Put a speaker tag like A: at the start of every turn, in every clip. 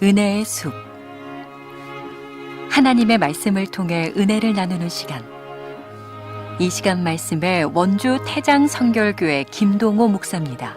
A: 은혜의 숲. 하나님의 말씀을 통해 은혜를 나누는 시간. 이 시간 말씀에 원주 태장 성결교회 김동호 목사입니다.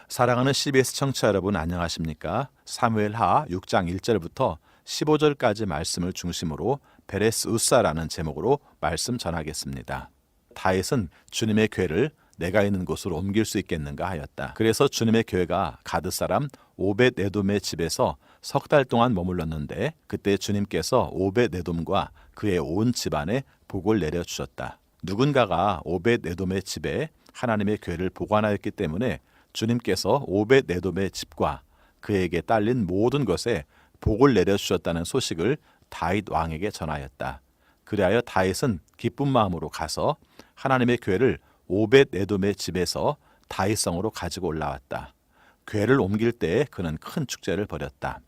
B: 사랑하는 CBS 청취자 여러분, 안녕하십니까? 사무엘하 6장 1절부터 15절까지 말씀을 중심으로 베레스 우사라는 제목으로 말씀 전하겠습니다. 다윗은 주님의 궤를 내가 있는 곳으로 옮길 수 있겠는가 하였다. 그래서 주님의 궤가 가드 사람 오벳 에돔의 집에서 석 달 동안 머물렀는데, 그때 주님께서 오벳 에돔과 그의 온 집안에 복을 내려주셨다. 누군가가 오벳 에돔의 집에 하나님의 궤를 보관하였기 때문에 주님께서 오벳 에돔의 집과 그에게 딸린 모든 것에 복을 내려주셨다는 소식을 다윗 왕에게 전하였다. 그리하여 다윗은 기쁜 마음으로 가서 하나님의 궤를 오벳 에돔의 집에서 다윗성으로 가지고 올라왔다. 궤를 옮길 때에 그는 큰 축제를 벌였다.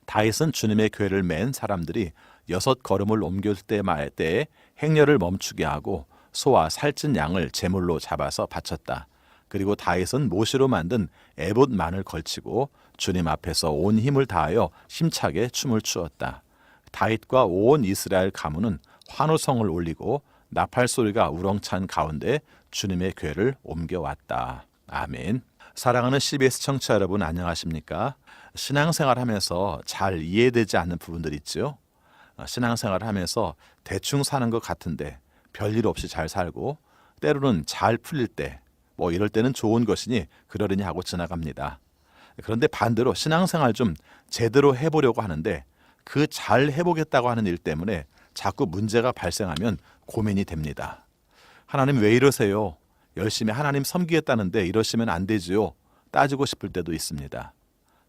B: 다윗은 주님의 궤를 맨 사람들이 6걸음을 옮길 때에 행렬을 멈추게 하고 소와 살찐 양을 제물로 잡아서 바쳤다. 그리고 다윗은 모시로 만든 에봇만을 걸치고 주님 앞에서 온 힘을 다하여 힘차게 춤을 추었다. 다윗과 온 이스라엘 가문은 환호성을 올리고 나팔 소리가 우렁찬 가운데 주님의 궤를 옮겨왔다. 아멘. 사랑하는 CBS 청취자 여러분, 안녕하십니까? 신앙생활하면서 잘 이해되지 않는 부분들 있죠? 신앙생활하면서 대충 사는 것 같은데 별일 없이 잘 살고, 때로는 잘 풀릴 때 이럴 때는 좋은 것이니 그러려니 하고 지나갑니다. 그런데 반대로 신앙생활 좀 제대로 해보려고 하는데 그 잘 해보겠다고 하는 일 때문에 자꾸 문제가 발생하면 고민이 됩니다. 하나님 왜 이러세요? 열심히 하나님 섬기겠다는데 이러시면 안 되지요? 따지고 싶을 때도 있습니다.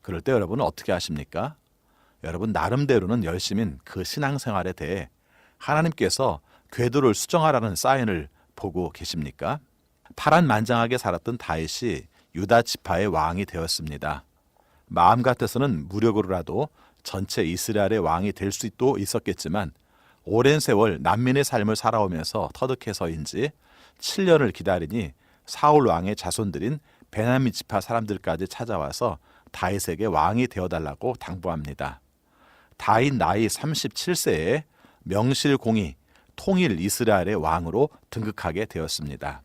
B: 그럴 때 여러분은 어떻게 하십니까? 여러분 나름대로는 열심인 그 신앙생활에 대해 하나님께서 궤도를 수정하라는 사인을 보고 계십니까? 파란만장하게 살았던 다윗이 유다 지파의 왕이 되었습니다. 마음 같아서는 무력으로라도 전체 이스라엘의 왕이 될 수도 있었겠지만 오랜 세월 난민의 삶을 살아오면서 터득해서인지 7년을 기다리니 사울 왕의 자손들인 베냐민 지파 사람들까지 찾아와서 다윗에게 왕이 되어달라고 당부합니다. 다윗 나이 37세에 명실공히 통일 이스라엘의 왕으로 등극하게 되었습니다.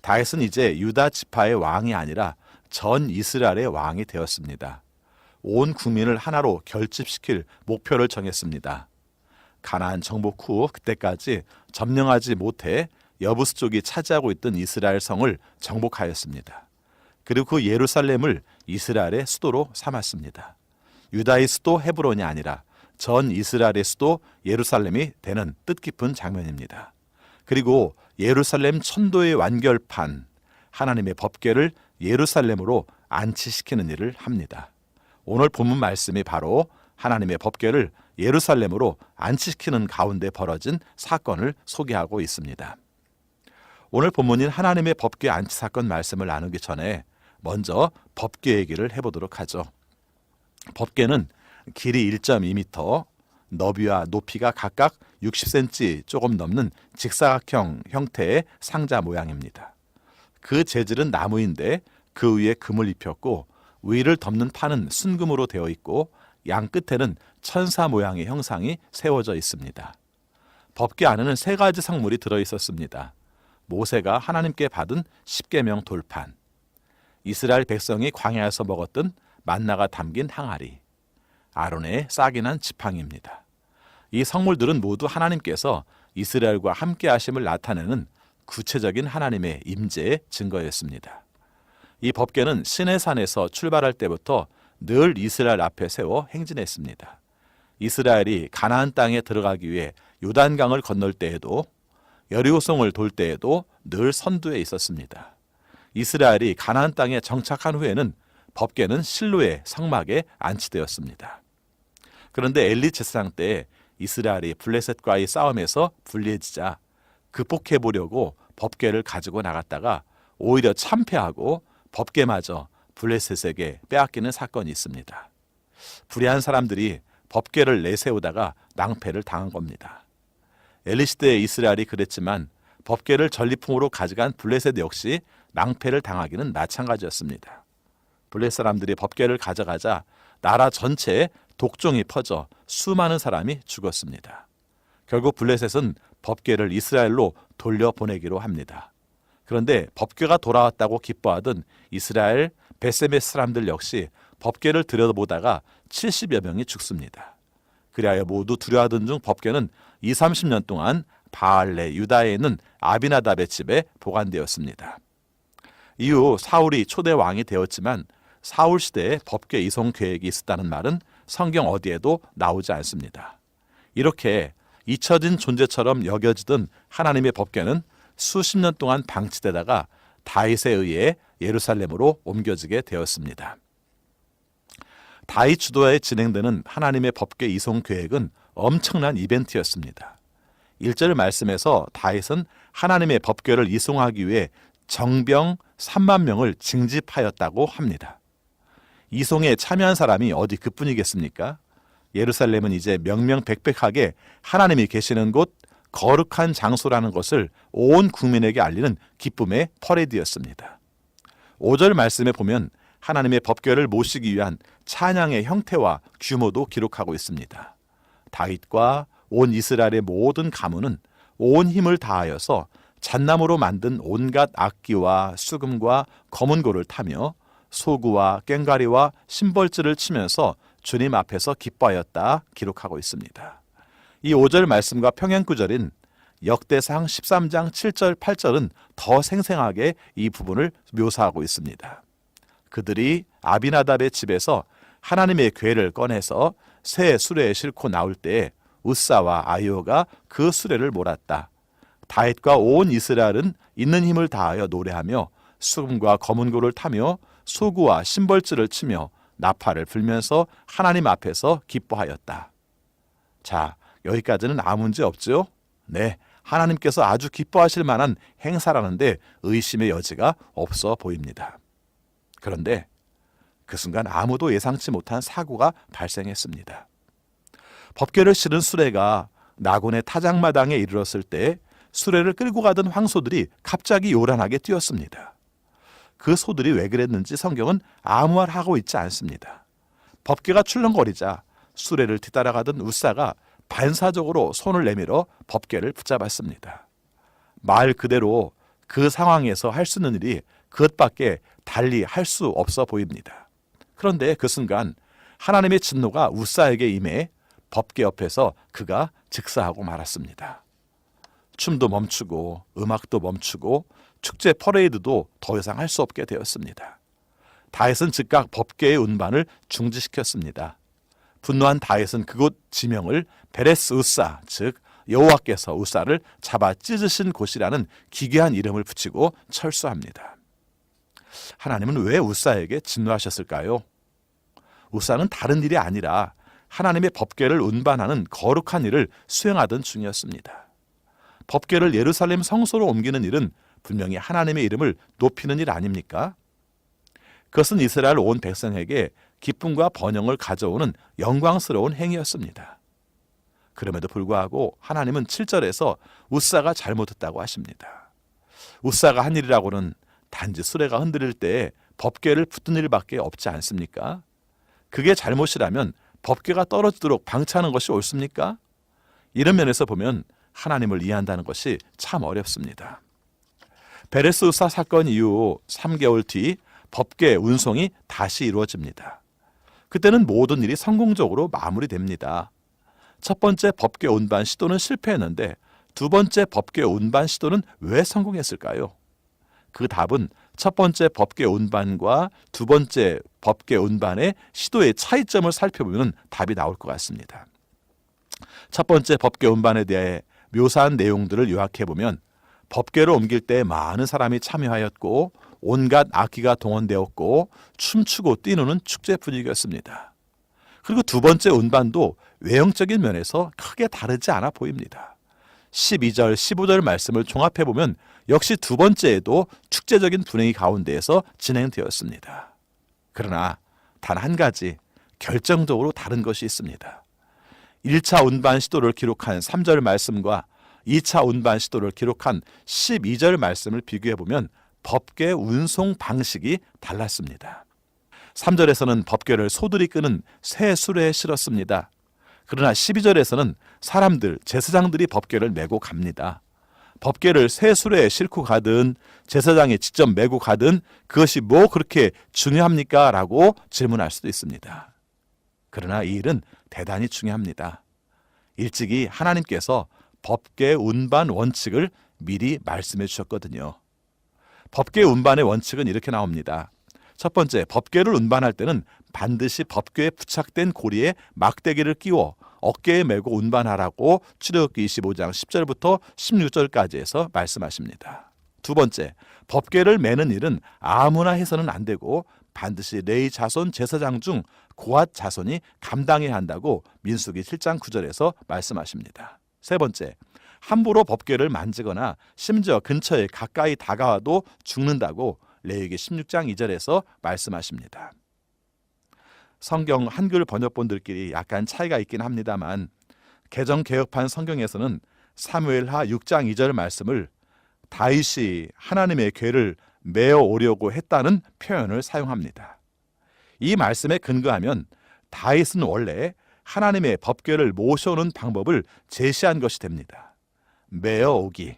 B: 다윗은 이제 유다 지파의 왕이 아니라 전 이스라엘의 왕이 되었습니다. 온 국민을 하나로 결집시킬 목표를 정했습니다. 가나안 정복 후 그때까지 점령하지 못해 여부스 쪽이 차지하고 있던 이스라엘 성을 정복하였습니다. 그리고 그 예루살렘을 이스라엘의 수도로 삼았습니다. 유다의 수도 헤브론이 아니라 전 이스라엘의 수도 예루살렘이 되는 뜻깊은 장면입니다. 그리고 예루살렘 천도의 완결판, 하나님의 법궤를 예루살렘으로 안치시키는 일을 합니다. 오늘 본문 말씀이 바로 하나님의 법궤를 예루살렘으로 안치시키는 가운데 벌어진 사건을 소개하고 있습니다. 오늘 본문인 하나님의 법궤 안치 사건 말씀을 나누기 전에 먼저 법궤 얘기를 해보도록 하죠. 법궤는 길이 1.2m, 너비와 높이가 각각 60cm 조금 넘는 직사각형 형태의 상자 모양입니다. 그 재질은 나무인데 그 위에 금을 입혔고 위를 덮는 판은 순금으로 되어 있고 양 끝에는 천사 모양의 형상이 세워져 있습니다. 법궤 안에는 3가지 성물이 들어있었습니다. 모세가 하나님께 받은 십계명 돌판, 이스라엘 백성이 광야에서 먹었던 만나가 담긴 항아리, 아론의 싹이 난 지팡이입니다. 이 성물들은 모두 하나님께서 이스라엘과 함께 하심을 나타내는 구체적인 하나님의 임재의 증거였습니다. 이 법궤는 시내산에서 출발할 때부터 늘 이스라엘 앞에 세워 행진했습니다. 이스라엘이 가나안 땅에 들어가기 위해 요단강을 건널 때에도, 여리고성을 돌 때에도 늘 선두에 있었습니다. 이스라엘이 가나안 땅에 정착한 후에는 법궤는 실로의 성막에 안치되었습니다. 그런데 엘리 제사장 때 이스라엘이 블레셋과의 싸움에서 불리해지자 극복해 보려고 법궤를 가지고 나갔다가 오히려 참패하고 법궤마저 블레셋에게 빼앗기는 사건이 있습니다. 불의한 사람들이 법궤를 내세우다가 낭패를 당한 겁니다. 엘리 시대의 이스라엘이 그랬지만 법궤를 전리품으로 가져간 블레셋 역시 낭패를 당하기는 마찬가지였습니다. 블레셋 사람들이 법궤를 가져가자 나라 전체에 독종이 퍼져 수많은 사람이 죽었습니다. 결국 블레셋은 법궤를 이스라엘로 돌려보내기로 합니다. 그런데 법궤가 돌아왔다고 기뻐하던 이스라엘 베세메스 사람들 역시 법궤를 들여다보다가 70여 명이 죽습니다. 그리하여 모두 두려워하던 중 법궤는 20-30년 동안 바알레 유다에 있는 아비나답의 집에 보관되었습니다. 이후 사울이 초대 왕이 되었지만 사울 시대에 법궤 이송 계획이 있었다는 말은 성경 어디에도 나오지 않습니다. 이렇게 잊혀진 존재처럼 여겨지던 하나님의 법궤는 수십 년 동안 방치되다가 다윗에 의해 예루살렘으로 옮겨지게 되었습니다. 다윗 주도하에 진행되는 하나님의 법궤 이송 계획은 엄청난 이벤트였습니다. 1절 말씀에서 다윗은 하나님의 법궤를 이송하기 위해 정병 3만 명을 징집하였다고 합니다. 이송에 참여한 사람이 어디 그뿐이겠습니까? 예루살렘은 이제 명명백백하게 하나님이 계시는 곳, 거룩한 장소라는 것을 온 국민에게 알리는 기쁨의 퍼레이드였습니다. 5절 말씀에 보면 하나님의 법궤를 모시기 위한 찬양의 형태와 규모도 기록하고 있습니다. 다윗과 온 이스라엘의 모든 가문은 온 힘을 다하여서 잣나무로 만든 온갖 악기와 수금과 검은고를 타며 소구와 꽹과리와 심벌질을 치면서 주님 앞에서 기뻐하였다 기록하고 있습니다. 이 5절 말씀과 평행구절인 역대상 13장 7절 8절은 더 생생하게 이 부분을 묘사하고 있습니다. 그들이 아비나답의 집에서 하나님의 궤를 꺼내서 새 수레에 싣고 나올 때에 우사와 아이오가 그 수레를 몰았다. 다윗과 온 이스라엘은 있는 힘을 다하여 노래하며 수금과 검은고를 타며 소구와 심벌질을 치며 나팔을 불면서 하나님 앞에서 기뻐하였다. 자, 여기까지는 아무 문제 없죠? 네, 하나님께서 아주 기뻐하실 만한 행사라는데 의심의 여지가 없어 보입니다. 그런데 그 순간 아무도 예상치 못한 사고가 발생했습니다. 법궤를 실은 수레가 나곤의 타작마당에 이르렀을 때 수레를 끌고 가던 황소들이 갑자기 요란하게 뛰었습니다. 그 소들이 왜 그랬는지 성경은 아무 말 하고 있지 않습니다. 법궤가 출렁거리자 수레를 뒤따라가던 우사가 반사적으로 손을 내밀어 법궤를 붙잡았습니다. 말 그대로 그 상황에서 할 수 있는 일이 그것밖에 달리 할 수 없어 보입니다. 그런데 그 순간 하나님의 진노가 우사에게 임해 법궤 옆에서 그가 즉사하고 말았습니다. 춤도 멈추고 음악도 멈추고 축제 퍼레이드도 더 이상 할 수 없게 되었습니다. 다윗은 즉각 법궤의 운반을 중지시켰습니다. 분노한 다윗은 그곳 지명을 베레스 우사, 즉 여호와께서 우사를 잡아 찢으신 곳이라는 기괴한 이름을 붙이고 철수합니다. 하나님은 왜 우사에게 진노하셨을까요? 우사는 다른 일이 아니라 하나님의 법궤를 운반하는 거룩한 일을 수행하던 중이었습니다. 법궤를 예루살렘 성소로 옮기는 일은 분명히 하나님의 이름을 높이는 일 아닙니까? 그것은 이스라엘 온 백성에게 기쁨과 번영을 가져오는 영광스러운 행위였습니다. 그럼에도 불구하고 하나님은 7절에서 우사가 잘못했다고 하십니다. 우사가 한 일이라고는 단지 수레가 흔들릴 때에 법궤를 붙든 일밖에 없지 않습니까? 그게 잘못이라면 법궤가 떨어지도록 방치하는 것이 옳습니까? 이런 면에서 보면 하나님을 이해한다는 것이 참 어렵습니다. 베레스 우사 사건 이후 3개월 뒤 법궤 운송이 다시 이루어집니다. 그때는 모든 일이 성공적으로 마무리됩니다. 첫 번째 법궤 운반 시도는 실패했는데 두 번째 법궤 운반 시도는 왜 성공했을까요? 그 답은 첫 번째 법궤 운반과 두 번째 법궤 운반의 시도의 차이점을 살펴보면 답이 나올 것 같습니다. 첫 번째 법궤 운반에 대해 묘사한 내용들을 요약해보면 법궤를 옮길 때 많은 사람이 참여하였고 온갖 악기가 동원되었고 춤추고 뛰노는 축제 분위기였습니다. 그리고 두 번째 운반도 외형적인 면에서 크게 다르지 않아 보입니다. 12절, 15절 말씀을 종합해보면 역시 두 번째에도 축제적인 분위기 가운데에서 진행되었습니다. 그러나 단 한 가지 결정적으로 다른 것이 있습니다. 1차 운반 시도를 기록한 3절 말씀과 2차 운반 시도를 기록한 12절 말씀을 비교해보면 법궤 운송 방식이 달랐습니다. 3절에서는 법궤를 소들이 끄는 새 수레에 실었습니다. 그러나 12절에서는 사람들, 제사장들이 법궤를 메고 갑니다. 법궤를 새 수레에 싣고 가든 제사장이 직접 메고 가든 그것이 뭐 그렇게 중요합니까? 라고 질문할 수도 있습니다. 그러나 이 일은 대단히 중요합니다. 일찍이 하나님께서 법궤 운반 원칙을 미리 말씀해 주셨거든요. 법궤 운반의 원칙은 이렇게 나옵니다. 첫 번째, 법궤를 운반할 때는 반드시 법궤에 부착된 고리에 막대기를 끼워 어깨에 메고 운반하라고 출애굽기 25장 10절부터 16절까지 해서 말씀하십니다. 두 번째, 법궤를 메는 일은 아무나 해서는 안 되고 반드시 레위 자손 제사장 중 고앗 자손이 감당해야 한다고 민수기 7장 9절에서 말씀하십니다. 세 번째, 함부로 법궤를 만지거나 심지어 근처에 가까이 다가와도 죽는다고 레위기 16장 2절에서 말씀하십니다. 성경 한글 번역본들끼리 약간 차이가 있긴 합니다만 개정 개혁판 성경에서는 사무엘하 6장 2절 말씀을 다윗이 하나님의 궤를 메어 오려고 했다는 표현을 사용합니다. 이 말씀에 근거하면 다윗은 원래 하나님의 법궤를 모셔오는 방법을 제시한 것이 됩니다. 메어 오기.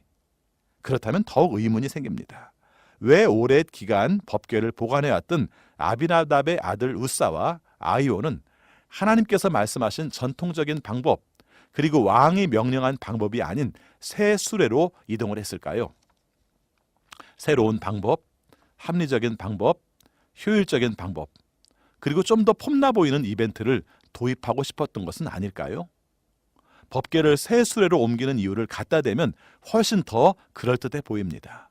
B: 그렇다면 더욱 의문이 생깁니다. 왜 오랜 기간 법궤를 보관해왔던 아비나답의 아들 우사와 아이오는 하나님께서 말씀하신 전통적인 방법, 그리고 왕이 명령한 방법이 아닌 새 수레로 이동을 했을까요? 새로운 방법, 합리적인 방법, 효율적인 방법, 그리고 좀 더 폼나 보이는 이벤트를 도입하고 싶었던 것은 아닐까요? 법궤를 새 수레로 옮기는 이유를 갖다 대면 훨씬 더 그럴듯해 보입니다.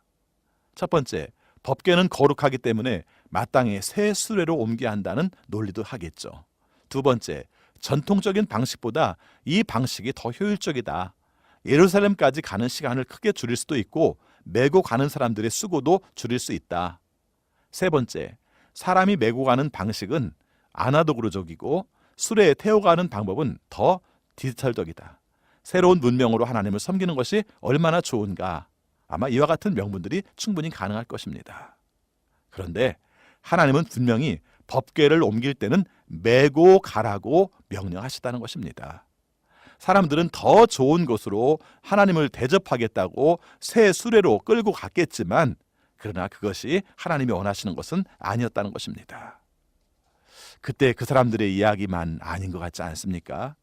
B: 첫 번째, 법궤는 거룩하기 때문에 마땅히 새 수레로 옮겨야 한다는 논리도 하겠죠. 두 번째, 전통적인 방식보다 이 방식이 더 효율적이다. 예루살렘까지 가는 시간을 크게 줄일 수도 있고 메고 가는 사람들의 수고도 줄일 수 있다. 세 번째, 사람이 메고 가는 방식은 아나독으로적이고 수레에 태워가는 방법은 더 디지털적이다. 새로운 문명으로 하나님을 섬기는 것이 얼마나 좋은가. 아마 이와 같은 명분들이 충분히 가능할 것입니다. 그런데 하나님은 분명히 법궤를 옮길 때는 메고 가라고 명령하시다는 것입니다. 사람들은 더 좋은 곳으로 하나님을 대접하겠다고 새 수레로 끌고 갔겠지만 그러나 그것이 하나님이 원하시는 것은 아니었다는 것입니다. 그때 그 사람들의 이야기만 아닌 것 같지 않습니까?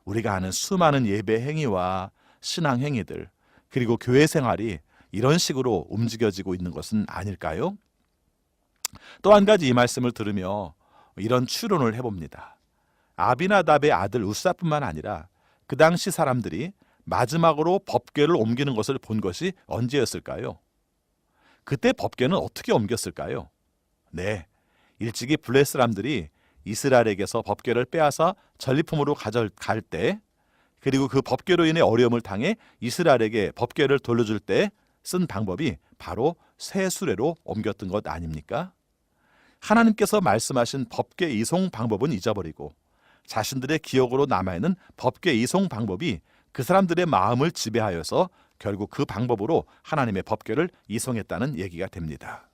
B: 우리가 아는 수많은 예배 행위와 신앙 행위들, 그리고 교회 생활이 이런 식으로 움직여지고 있는 것은 아닐까요? 또 한 가지 이 말씀을 들으며 이런 추론을 해봅니다. 아비나답의 아들 우사뿐만 아니라 그 당시 사람들이 마지막으로 법궤를 옮기는 것을 본 것이 언제였을까요? 그때 법궤는 어떻게 옮겼을까요? 네, 일찍이 블레 사람들이 이스라엘에게서 법궤를 빼앗아 전리품으로 가져갈 때, 그리고 그 법궤로 인해 어려움을 당해 이스라엘에게 법궤를 돌려줄 때 쓴 방법이 바로 새 수레로 옮겼던 것 아닙니까? 하나님께서 말씀하신 법궤 이송 방법은 잊어버리고 자신들의 기억으로 남아있는 법궤 이송 방법이 그 사람들의 마음을 지배하여서 결국 그 방법으로 하나님의 법궤를 이송했다는 얘기가 됩니다.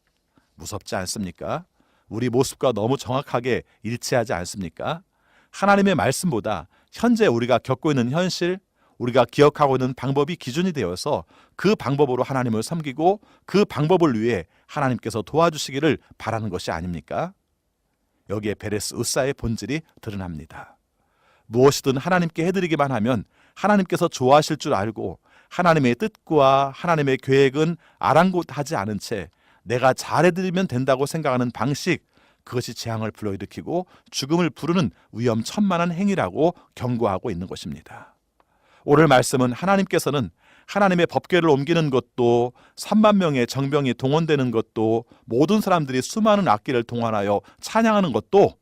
B: 무섭지 않습니까? 우리 모습과 너무 정확하게 일치하지 않습니까? 하나님의 말씀보다 현재 우리가 겪고 있는 현실, 우리가 기억하고 있는 방법이 기준이 되어서 그 방법으로 하나님을 섬기고 그 방법을 위해 하나님께서 도와주시기를 바라는 것이 아닙니까? 여기에 베레스 우사의 본질이 드러납니다. 무엇이든 하나님께 해드리기만 하면 하나님께서 좋아하실 줄 알고 하나님의 뜻과 하나님의 계획은 아랑곳하지 않은 채 내가 잘해드리면 된다고 생각하는 방식, 그것이 재앙을 불러일으키고 죽음을 부르는 위험천만한 행위라고 경고하고 있는 것입니다. 오늘 말씀은 하나님께서는 하나님의 법궤를 옮기는 것도 3만 명의 정병이 동원되는 것도 모든 사람들이 수많은 악기를 동원하여 찬양하는 것도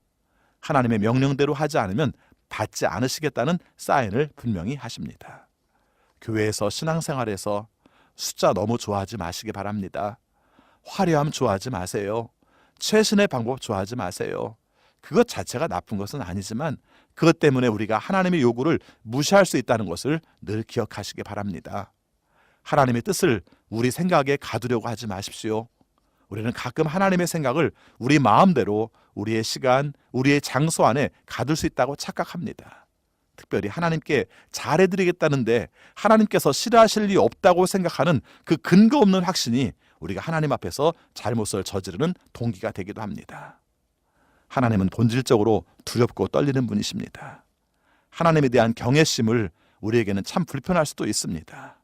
B: 하나님의 명령대로 하지 않으면 받지 않으시겠다는 사인을 분명히 하십니다. 교회에서 신앙생활에서 숫자 너무 좋아하지 마시기 바랍니다. 화려함 좋아하지 마세요. 최신의 방법 좋아하지 마세요. 그것 자체가 나쁜 것은 아니지만 그것 때문에 우리가 하나님의 요구를 무시할 수 있다는 것을 늘 기억하시기 바랍니다. 하나님의 뜻을 우리 생각에 가두려고 하지 마십시오. 우리는 가끔 하나님의 생각을 우리 마음대로 우리의 시간, 우리의 장소 안에 가둘 수 있다고 착각합니다. 특별히 하나님께 잘해드리겠다는데 하나님께서 싫어하실 리 없다고 생각하는 그 근거 없는 확신이 우리가 하나님 앞에서 잘못을 저지르는 동기가 되기도 합니다. 하나님은 본질적으로 두렵고 떨리는 분이십니다. 하나님에 대한 경외심을 우리에게는 참 불편할 수도 있습니다.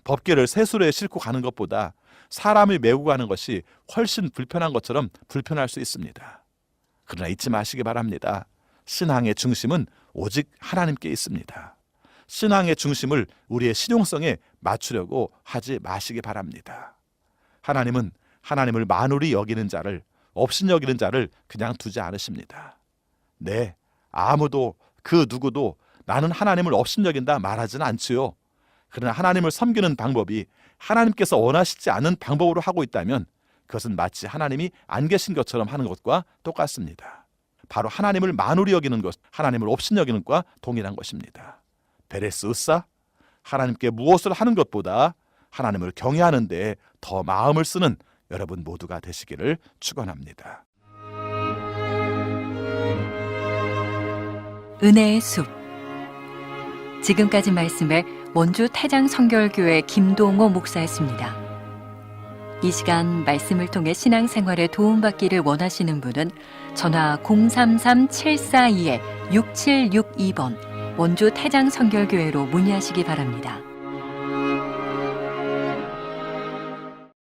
B: 법궤를 세수로에 싣고 가는 것보다 사람을 메고 가는 것이 훨씬 불편한 것처럼 불편할 수 있습니다. 그러나 잊지 마시기 바랍니다. 신앙의 중심은 오직 하나님께 있습니다. 신앙의 중심을 우리의 실용성에 맞추려고 하지 마시기 바랍니다. 하나님은 하나님을 만홀히 여기는 자를, 업신여기는 자를 그냥 두지 않으십니다. 네, 아무도 그 누구도 나는 하나님을 업신여긴다 말하지는 않지요. 그러나 하나님을 섬기는 방법이 하나님께서 원하시지 않은 방법으로 하고 있다면 그것은 마치 하나님이 안 계신 것처럼 하는 것과 똑같습니다. 바로 하나님을 만홀히 여기는 것, 하나님을 업신여기는 것과 동일한 것입니다. 베레스 으사, 하나님께 무엇을 하는 것보다 하나님을 경외하는 데에 더 마음을 쓰는 여러분 모두가 되시기를 축원합니다.
A: 은혜의 숲. 지금까지 말씀에 원주 태장 성결교회 김동호 목사였습니다. 이 시간 말씀을 통해 신앙생활에 도움받기를 원하시는 분은 전화 033-742-6762번 원주 태장 성결교회로 문의하시기 바랍니다.